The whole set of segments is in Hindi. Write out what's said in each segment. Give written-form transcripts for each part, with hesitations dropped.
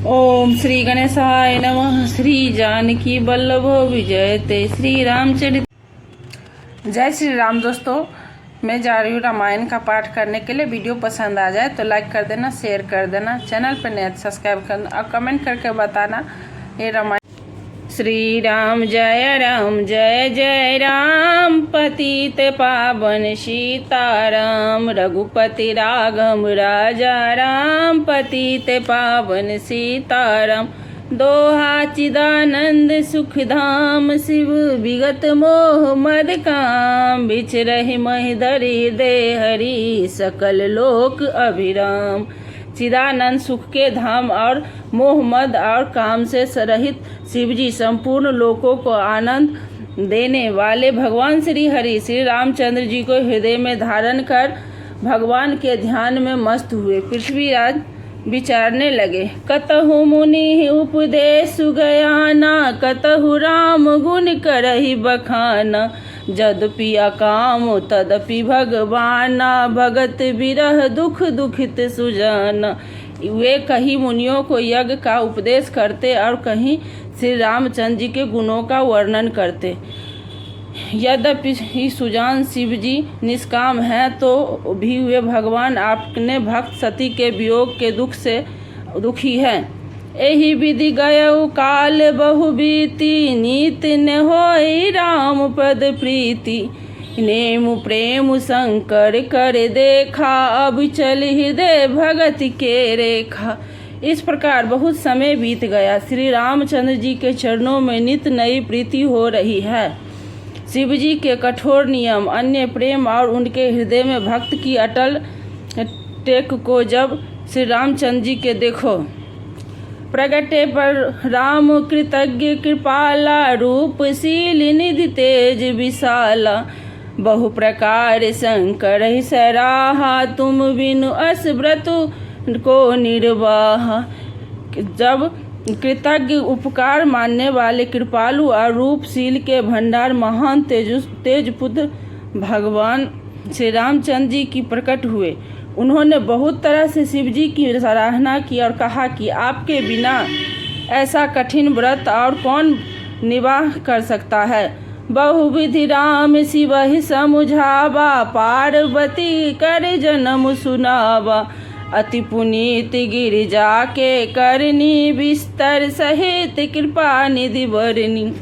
ओम श्री गणेशाय नमः। श्री जानकी वल्लभो विजयते। श्री रामचरित। जय श्री राम। दोस्तों, मैं जा रही हूँ रामायण का पाठ करने के लिए। वीडियो पसंद आ जाए तो लाइक कर देना, शेयर कर देना, चैनल पर नए सब्सक्राइब करना और कमेंट करके बताना ये रामायण। श्री राम जय जय राम। पतित पावन सीताराम। रघुपति राघव राजा राम। पतित पावन सीताराम। दोहा चिदानंद सुखधाम। शिव विगत मोह मद काम। बिचरहि महिधरि दे हरि। सकल लोक अभिराम। चिदानंद सुख के धाम और मोह मद और काम से रहित शिवजी संपूर्ण लोकों को आनंद देने वाले भगवान श्री हरि श्री रामचंद्र जी को हृदय में धारण कर भगवान के ध्यान में मस्त हुए। पृथ्वीराज विचारने लगे। कतहु मुनि उपदेश गयाना। कतहु राम गुण करहि बखाना। जदपि अकाम तदपि भगवाना। भगत विरह दुख दुखित सुजाना। वे कहीं मुनियों को यज्ञ का उपदेश करते और कहीं श्री रामचंद्र जी के गुणों का वर्णन करते। यद्यपि सुजान शिव जी निष्काम हैं तो भी वे भगवान अपने भक्त सती के वियोग के दुख से दुखी हैं। एहि विधि गयउ काल बहु बीती। नीत न होई राम पद प्रीति। नेम प्रेम शंकर कर देखा। अब चल हृदय भगत के रेखा। इस प्रकार बहुत समय बीत गया। श्री रामचंद्र जी के चरणों में नित नई प्रीति हो रही है। शिव जी के कठोर नियम, अन्य प्रेम और उनके हृदय में भक्त की अटल टेक को जब श्री रामचंद्र जी के देखो प्रगटे पर राम कृतज्ञ कृपाला। रूपशील निधि तेज विशाला। बहु प्रकार शंकर सराहा। तुम बिनु अस व्रत को निर्वाहा। जब कृतज्ञ उपकार मानने वाले कृपालु और रूपशील के भंडार महान तेज पुत्र भगवान श्री रामचंद्र जी की प्रकट हुए, उन्होंने बहुत तरह से शिव जी की सराहना की और कहा कि आपके बिना ऐसा कठिन व्रत और कौन निवाह कर सकता है। बहुविधि राम शिव समुझावा। पार्वती कर जन्म सुनावा। अति पुनीत गिरिजा के करनी। विस्तर सहित कृपा निधि वरनी।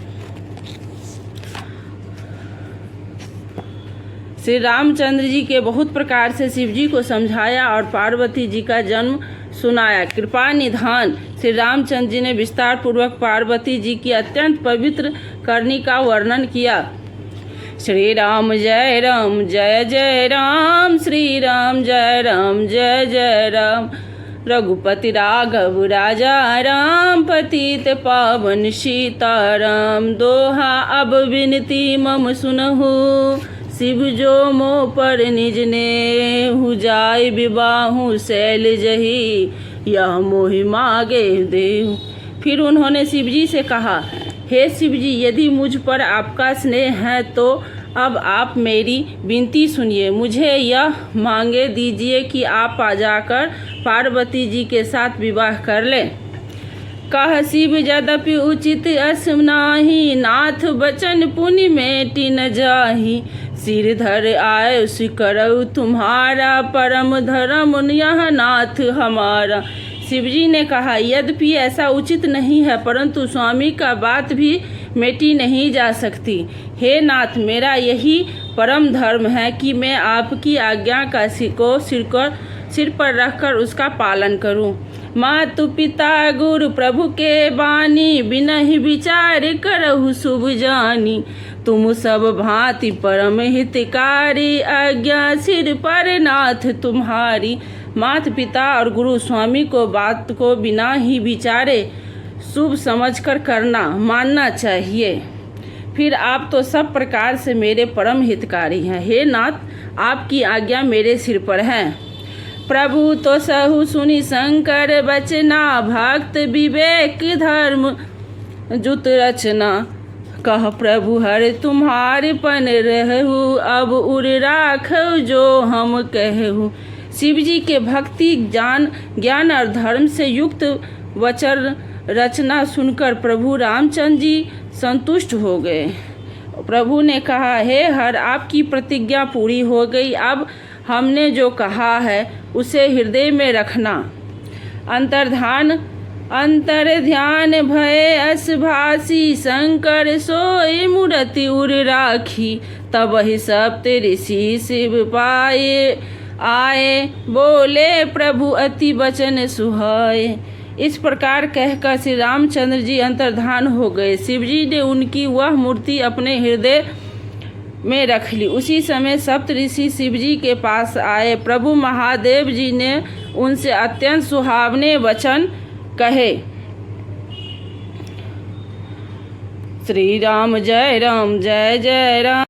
श्री रामचंद्र जी के बहुत प्रकार से शिव जी को समझाया और पार्वती जी का जन्म सुनाया। कृपा निधान श्री रामचंद्र जी ने विस्तार पूर्वक पार्वती जी की अत्यंत पवित्र करनी का वर्णन किया। श्री राम जय जय राम। श्री राम जय जय राम। रघुपति राघव राजा राम। पतित पावन सीताराम। दोहा अब विनती मम सुनहु। शिव जो मोह पर निज ने हु। जाय विबाहु शैल जही। यह मोहि मागे देहु। फिर उन्होंने शिव जी से कहा, हे शिव जी, यदि मुझ पर आपका स्नेह है तो अब आप मेरी विनती सुनिए। मुझे यह मांगे दीजिए कि आप आ जाकर पार्वती जी के साथ विवाह कर लें। कह शिव यद्यपि उचित अस नाही। नाथ बचन पुनि मेटि न जाही। सिर धर आयुष करऊ तुम्हारा। परम धर्म यह नाथ हमारा। शिव जी ने कहा, यद्यपि ऐसा उचित नहीं है, परंतु स्वामी का बात भी मेटी नहीं जा सकती। हे नाथ, मेरा यही परम धर्म है कि मैं आपकी आज्ञा का सिर पर रखकर उसका पालन करूं। मातु पिता गुरु प्रभु के बानी। बिनहि विचार करहु शुभ जानी। तुम सब भांति परम हितकारी। आज्ञा सिर पर नाथ तुम्हारी। माता पिता और गुरु स्वामी को बात को बिना ही विचारे शुभ समझकर करना मानना चाहिए। फिर आप तो सब प्रकार से मेरे परम हितकारी हैं। हे नाथ, आपकी आज्ञा मेरे सिर पर है। प्रभु तो सहु सुनि शंकर बचना। भक्त विवेक धर्म जुत रचना। कह प्रभु हर तुम्हारे पन रहु। अब उर राखौ जो हम कहू। शिव जी के भक्ति ज्ञान और धर्म से युक्त वचन रचना सुनकर प्रभु रामचंद्र जी संतुष्ट हो गए। प्रभु ने कहा, हे हर, आपकी प्रतिज्ञा पूरी हो गई। अब हमने जो कहा है उसे हृदय में रखना। अंतर्ध्यान भय अस भासी, शंकर सोई मूर्ति उर राखी। तब ही सप्त ऋषि शिव पाए, आए बोले प्रभु अति वचन सुहाए। इस प्रकार कहकर श्री रामचंद्र जी अंतर्धान हो गए। शिवजी ने उनकी वह मूर्ति अपने हृदय में रख ली। उसी समय सप्त ऋषि शिवजी के पास आए। प्रभु महादेव जी ने उनसे अत्यंत सुहावने वचन कहे। श्री राम जय राम, जय जय राम।